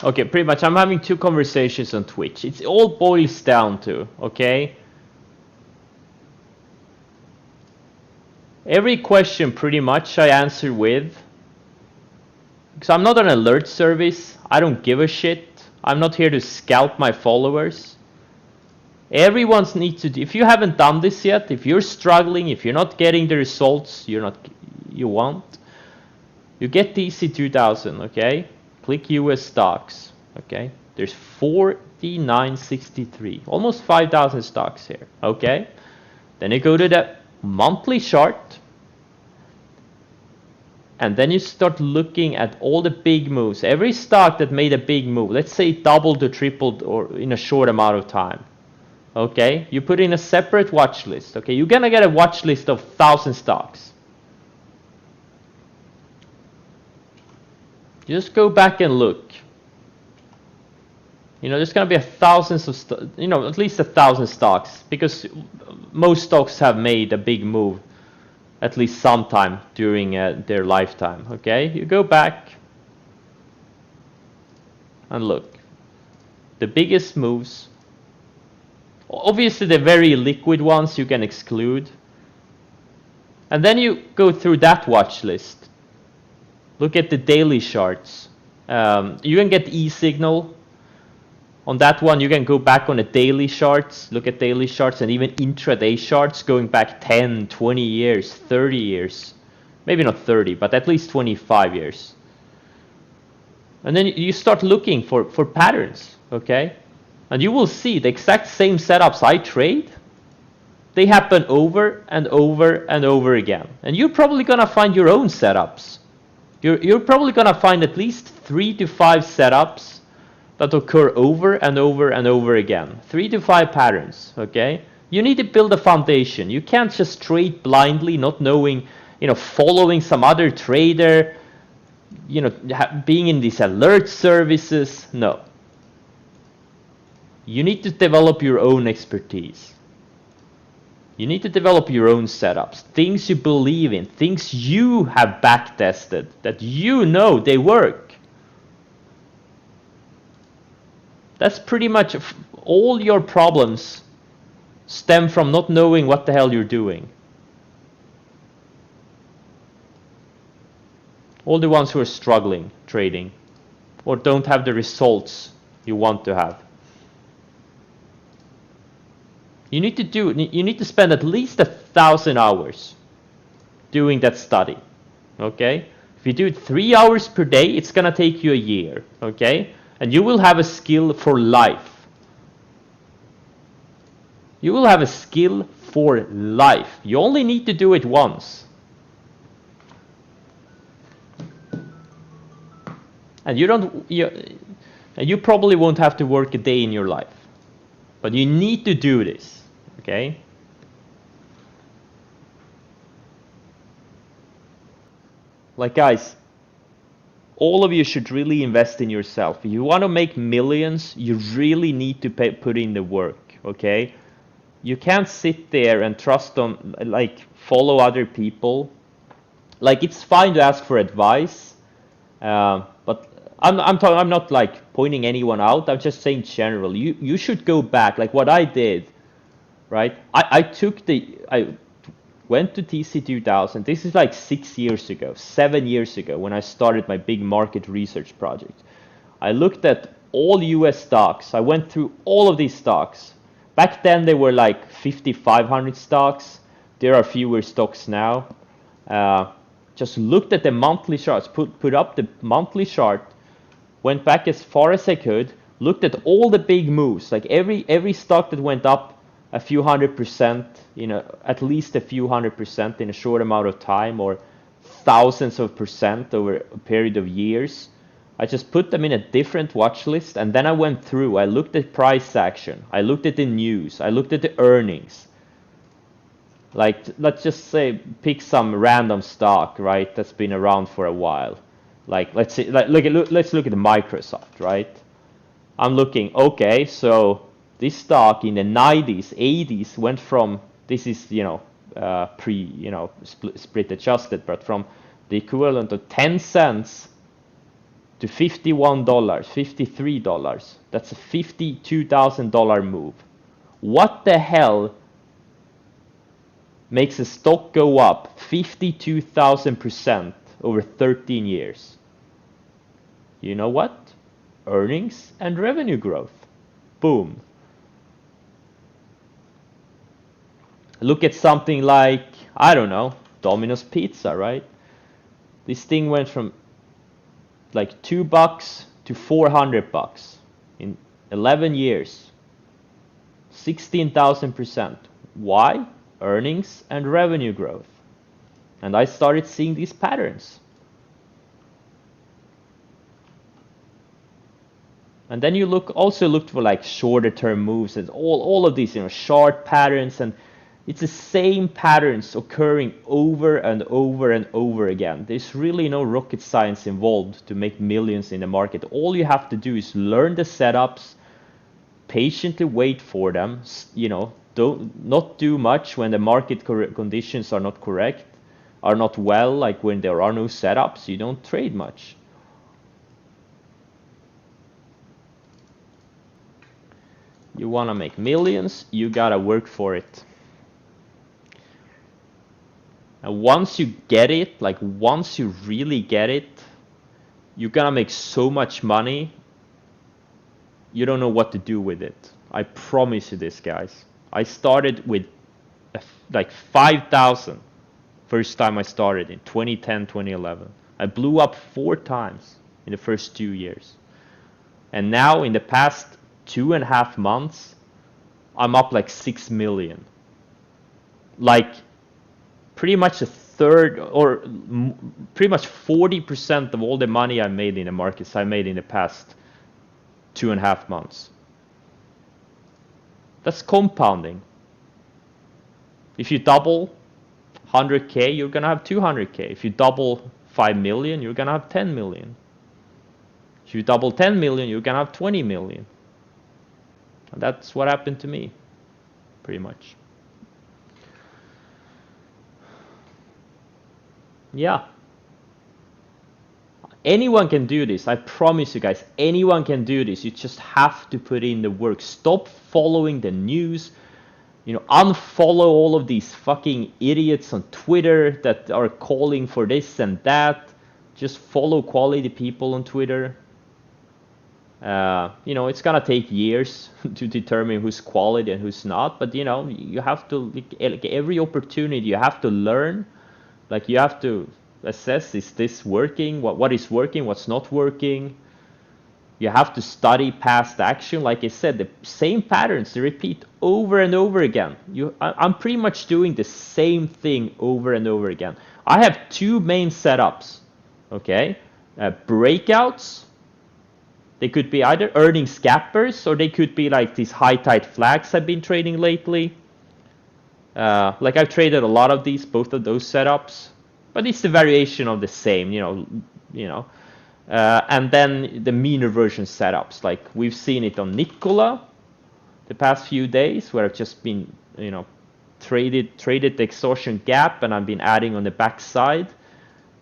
Okay, pretty much I'm having two conversations on Twitch. It all boils down to, okay? Every question pretty much I answer with, because I'm not an alert service. I don't give a shit. I'm not here to scalp my followers. Everyone needs to, if you haven't done this yet, if you're struggling, if you're not getting the results you want, you get TC2000, okay? Click US stocks, okay? There's 4963, almost 5,000 stocks here, okay? Then you go to the monthly chart, and then you start looking at all the big moves. Every stock that made a big move, let's say it doubled or tripled or in a short amount of time, okay? You put in a separate watch list, okay? You're gonna get a watch list of 1,000 stocks. Just go back and look. There's gonna be thousands of, at least 1,000 stocks, because most stocks have made a big move at least sometime during their lifetime. Okay, you go back and look. The biggest moves, obviously the very liquid ones you can exclude, and then you go through that watch list. Look at the daily charts. You can get e-signal. On that one, you can go back on the daily charts, look at daily charts, and even intraday charts going back 10, 20 years, 30 years. Maybe not 30, but at least 25 years. And then you start looking for patterns, okay? And you will see the exact same setups I trade. They happen over and over and over again. And you're probably gonna find your own setups. You're probably gonna find at least 3 to 5 setups that occur over and over and over again. 3 to 5 patterns, okay? You need to build a foundation. You can't just trade blindly, not knowing, following some other trader, being in these alert services. No. You need to develop your own expertise. You need to develop your own setups, things you believe in, things you have back tested, that they work. That's pretty much all your problems stem from not knowing what the hell you're doing. All the ones who are struggling trading or don't have the results you want to have. You need to spend at least 1,000 hours doing that study, okay? If you do it 3 hours per day, it's gonna take you a year, okay? And you will have a skill for life. You will have a skill for life. You only need to do it once. And you probably won't have to work a day in your life. But you need to do this. Okay? Like, guys, all of you should really invest in yourself. If you want to make millions, you really need to put in the work, okay? You can't sit there and trust on, follow other people. It's fine to ask for advice, but I'm not pointing anyone out. I'm just saying general. You should go back, like what I did. Right? I went to TC2000. This is 6 years ago, 7 years ago, when I started my big market research project. I looked at all US stocks. I went through all of these stocks. Back then they were 5,500 stocks. There are fewer stocks now. Just looked at the monthly charts, put up the monthly chart, went back as far as I could, looked at all the big moves, every stock that went up a few 100%, at least a few 100% in a short amount of time, or thousands of percent over a period of years. I just put them in a different watch list, and then I went through. I looked at price action. I looked at the news. I looked at the earnings. Let's just say, pick some random stock, right, that's been around for a while. Let's look at Microsoft, right? I'm looking, okay, so this stock in the 90s, 80s went from, this is, split adjusted, but from the equivalent of 10 cents to $51, $53. That's a $52,000 move. What the hell makes a stock go up 52,000% over 13 years? You know what? Earnings and revenue growth. Boom. Look at something like, I don't know, Domino's Pizza, right? This thing went from like $2 to $400 in 11 years. 16,000%. Why? Earnings and revenue growth. And I started seeing these patterns. And then you also looked for like shorter term moves and all of these, short patterns, and it's the same patterns occurring over and over and over again. There's really no rocket science involved to make millions in the market. All you have to do is learn the setups, patiently wait for them, not do much when the market conditions are not correct, are not well, like when there are no setups, you don't trade much. You want to make millions, you gotta work for it. And once you get it, like once you really get it, you're gonna make so much money, you don't know what to do with it. I promise you this, guys. I started with like 5,000 first time I started in 2010, 2011. I blew up 4 times in the first 2 years. And now in the past 2.5 months, I'm up like 6 million. Like pretty much a third, or pretty much 40% of all the money I made in the markets I made in the past 2.5 months. That's compounding. If you double 100K, you're gonna have 200K. If you double 5 million, you're gonna have 10 million. If you double 10 million, you're gonna have 20 million. And that's what happened to me, pretty much. Yeah. Anyone can do this. I promise you guys, anyone can do this. You just have to put in the work. Stop following the news. Unfollow all of these fucking idiots on Twitter that are calling for this and that. Just follow quality people on Twitter. It's gonna take years to determine who's quality and who's not, but you have to, like every opportunity, you have to learn. Like you have to assess, is this working? What is working? What's not working? You have to study past action. Like I said, the same patterns, they repeat over and over again. I'm pretty much doing the same thing over and over again. I have 2 main setups, okay? Breakouts. They could be either earnings gappers, or they could be like these high tide flags I've been trading lately. Like I've traded a lot of these, both of those setups, but it's the variation of the same, and then the mean reversion setups. Like we've seen it on Nikola the past few days, where I've just been, traded the exhaustion gap, and I've been adding on the backside.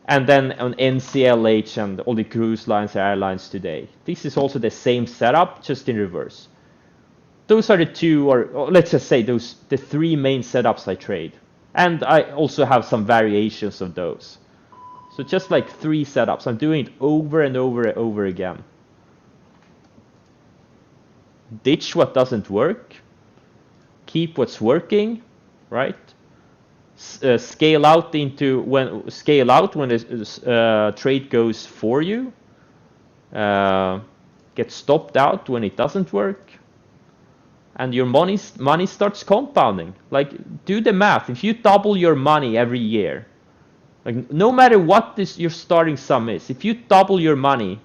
And then on NCLH and all the cruise lines, airlines today. This is also the same setup, just in reverse. Those are the 2, or let's just say the 3 main setups I trade. And I also have some variations of those. So just like 3 setups. I'm doing it over and over and over again. Ditch what doesn't work. Keep what's working, right? Scale out when the trade goes for you. Get stopped out when it doesn't work. And your money starts compounding. Like, do the math. If you double your money every year, like no matter what your starting sum is, if you double your money,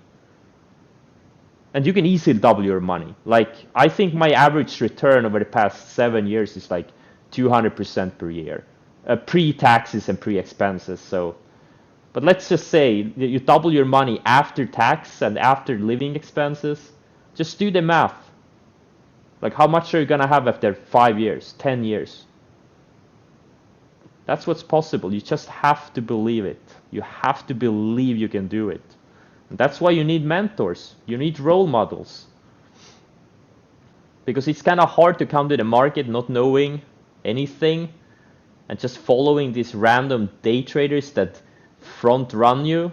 and you can easily double your money. Like I think my average return over the past 7 years is like 200% per year. Pre-taxes and pre-expenses. So, but let's just say you double your money after tax and after living expenses. Just do the math. Like how much are you gonna have after 5 years, 10 years? That's what's possible. You just have to believe it. You have to believe you can do it. And that's why you need mentors. You need role models. Because it's kind of hard to come to the market not knowing anything and just following these random day traders that front run you.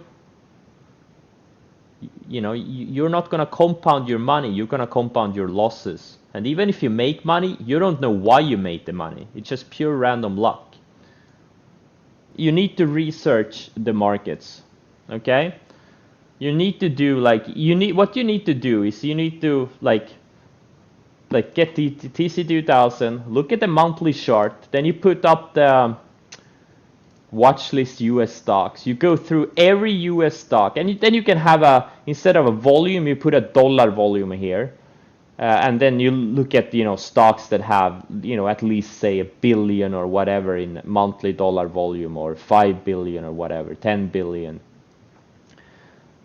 You know, you're not going to compound your money. You're going to compound your losses. And even if you make money, you don't know why you made the money. It's just pure random luck. You need to research the markets. Okay? You need to do like, what you need to do is you need to like get the TC2000, look at the monthly chart, then you put up the watch list US stocks. You go through every US stock, and then you can have a, instead of a volume, you put a dollar volume here. And then you look at, you know, stocks that have, you know, at least say $1 billion or whatever in monthly dollar volume, or 5 billion or whatever, 10 billion.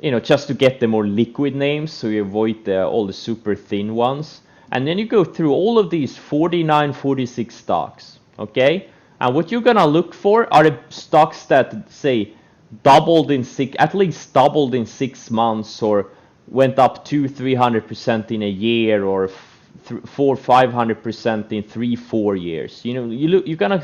You know, just to get the more liquid names, so you avoid all the super thin ones. And then you go through all of these 49, 46 stocks, okay? And what you're gonna look for are the stocks that say doubled in at least doubled in 6 months, or went up 200-300% in a year, or 400-500% in 3-4 years. You know, you're gonna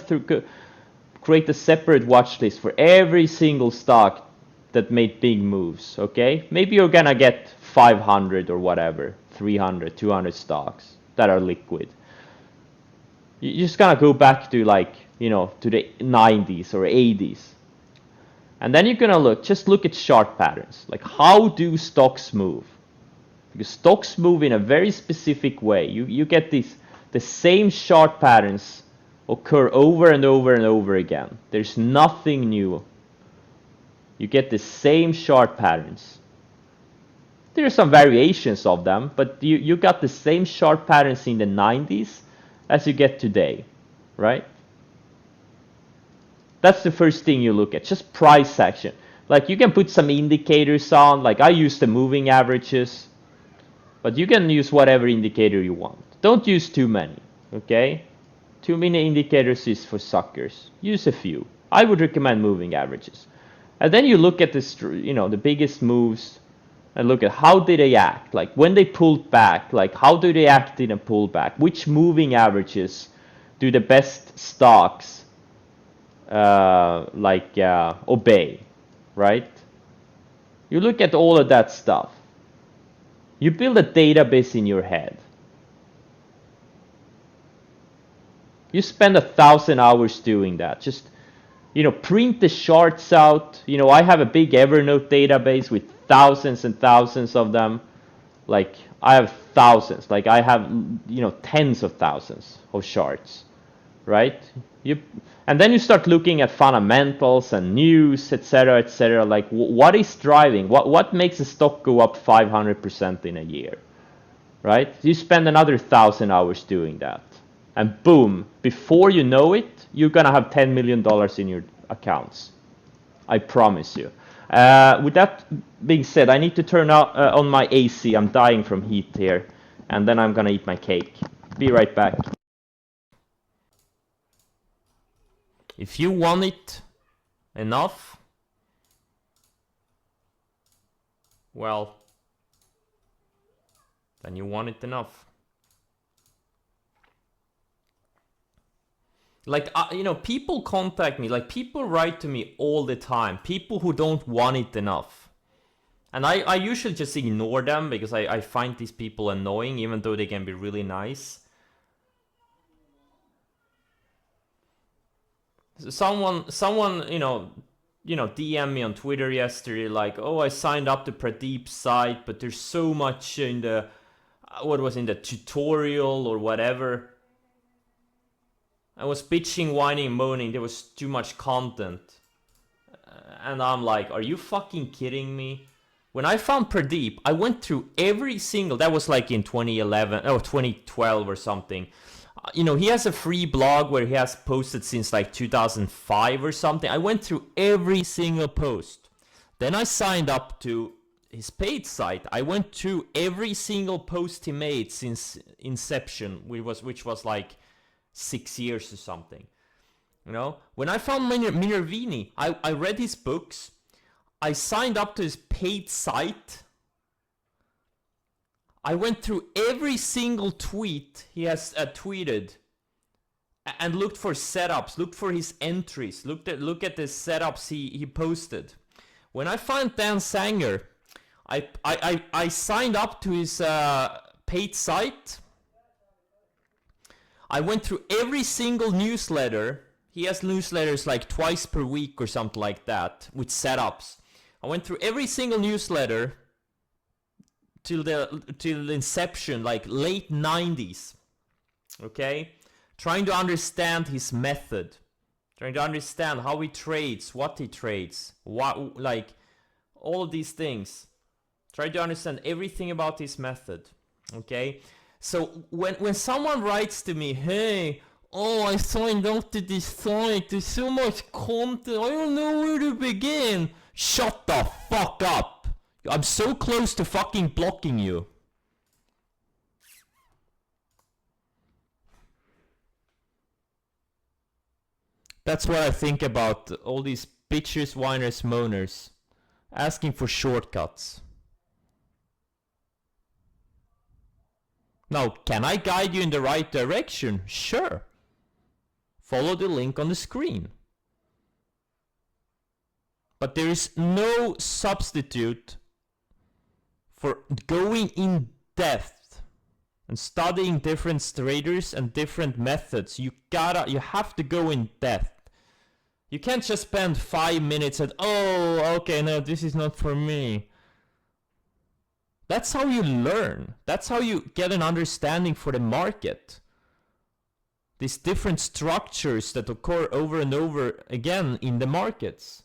create a separate watch list for every single stock that made big moves, okay? Maybe you're gonna get 500 or whatever, 300, 200 stocks that are liquid. You're just gonna go back to, like, you know, to the 90s or 80s. And then you're gonna just look at chart patterns. Like, how do stocks move? Because stocks move in a very specific way. You get the same chart patterns occur over and over and over again. There's nothing new. You get the same chart patterns. There are some variations of them, but you got the same chart patterns in the 90s as you get today, right? That's the first thing you look at, just price action. Like, you can put some indicators on, like I use the moving averages, but you can use whatever indicator you want. Don't use too many, okay? Too many indicators is for suckers. Use a few. I would recommend moving averages. And then you look at this, you know, the biggest moves, and look at how did they act. Like, when they pulled back, like how do they act in a pullback? Which moving averages do the best stocks obey, right? You look at all of that stuff. You build a database in your head. You spend 1,000 hours doing that. Just, you know, print the charts out. You know, I have a big Evernote database with thousands and thousands of them. Like, I have thousands. Like, I have, you know, tens of thousands of charts, right? And then you start looking at fundamentals and news, etc., etc. Like, what is driving? What makes a stock go up 500% in a year, right? You spend another 1,000 hours doing that. And boom, before you know it, you're gonna have $10 million in your accounts. I promise you. With that being said, I need to turn on my AC. I'm dying from heat here. And then I'm gonna eat my cake. Be right back. If you want it enough, well, then you want it enough. Like, you know, people contact me, like, people write to me all the time, people who don't want it enough. And I usually just ignore them, because I find these people annoying, even though they can be really nice. Someone, you know, DM me on Twitter yesterday, like, oh, I signed up to Pradeep's site, but there's so much in the, what was in the tutorial or whatever. I was bitching, whining, moaning, there was too much content. And I'm like, are you fucking kidding me? When I found Pradeep, I went through every single, that was like in 2011, or 2012 or something. You know, he has a free blog where he has posted since like 2005 or something. I went through every single post. Then I signed up to his paid site. I went through every single post he made since inception, which was like 6 years or something. You know, when I found Minervini, I read his books. I signed up to his paid site. I went through every single tweet he has tweeted and looked for setups, looked for his entries, look at the setups he posted. When I found Dan Sanger, I signed up to his paid site. I went through every single newsletter. He has newsletters like twice per week or something like that with setups. I went through every single newsletter till the inception, like late 90s. Okay? Trying to understand his method. Trying to understand how he trades, what he trades, what, like all of these things. Try to understand everything about his method. Okay? So when someone writes to me, hey, oh, I signed up to this site, there's so much content, I don't know where to begin. Shut the fuck up. I'm so close to fucking blocking you. That's what I think about all these bitches, whiners, moaners asking for shortcuts. Now, can I guide you in the right direction? Sure. Follow the link on the screen. But there is no substitute for going in depth and studying different traders and different methods. You have to go in depth. You can't just spend 5 minutes at, oh, okay, no, this is not for me. That's how you learn. That's how you get an understanding for the market. These different structures that occur over and over again in the markets.